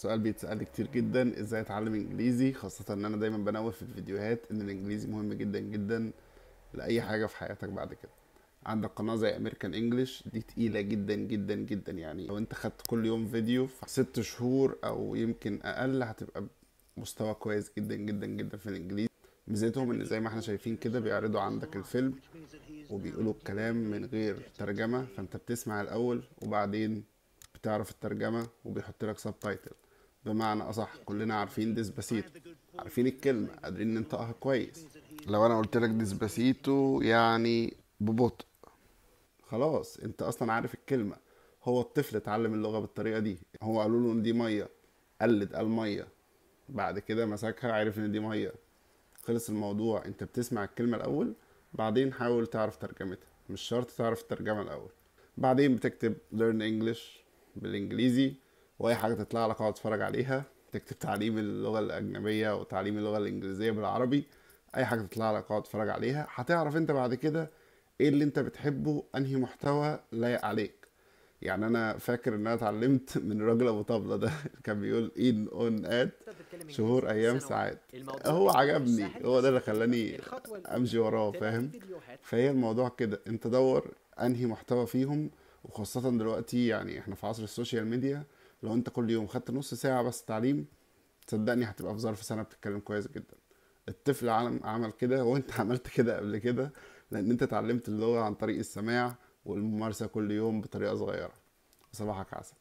سؤال بيتسأل لي كتير جدا، ازاي اتعلم انجليزي، خاصة ان انا دايما بنوه في الفيديوهات ان الانجليزي مهم جدا جدا لأي حاجة في حياتك بعد كده. عندك قناة زي امريكان انجلش، دي تقيلة جدا جدا جدا. يعني لو انت خدت كل يوم فيديو في 6 شهور او يمكن اقل هتبقى مستوى كويس جدا جدا جدا في الانجليزي. ميزتهم ان زي ما احنا شايفين كده بيعرضوا عندك الفيلم وبيقولوا الكلام من غير ترجمة، فانت بتسمع الاول وبعدين بتعرف الترجمة وبيحط لك سبتايتل. بمعنى اصح كلنا عارفين ديسباسيتو، عارفين الكلمة، قادرين ننطقها كويس. لو انا قلت لك ديسباسيتو يعني ببطء، خلاص انت اصلا عارف الكلمة. هو الطفل اتعلم اللغة بالطريقة دي، هو قالوا له ان دي مية، قلد قال مية، بعد كده مسكها عرف ان دي مية. خلص الموضوع. انت بتسمع الكلمة الاول، بعدين حاول تعرف ترجمتها، مش شرط تعرف الترجمة الاول. بعدين بتكتب learn English بالانجليزي، واي حاجة تطلع لك اقعد اتفرج عليها. تكتب تعليم اللغة الاجنبية وتعليم اللغة الانجليزية بالعربي، اي حاجة تطلع لك اقعد اتفرج عليها. هتعرف انت بعد كده ايه اللي انت بتحبه، انهي محتوى لايق عليك. يعني انا فاكر ان انا اتعلمت من الراجل ابو طبلة ده اللي كان بيقول ان اون اد تقدر تتكلم شهور انجليزي ايام سنوات. ساعات. الموضوع هو بيكون مش عجبني، سهل هو ده بس اللي بتبدأ. خلاني الخطوة امشي الأولى وراه، تلاقي فاهم. فيديوهات. فهي الموضوع كده، انت دور انهي محتوى فيهم. وخاصة دلوقتي يعني احنا في عصر السوشيال ميديا، لو انت كل يوم خدت نص ساعة بس تعليم، صدقني هتبقى في ظرف سنة بتتكلم كويس جدا. الطفل عمل كده وانت عملت كده قبل كده، لان انت اتعلمت اللغة عن طريق السماع والممارسة كل يوم بطريقة صغيرة. صباحك عسل.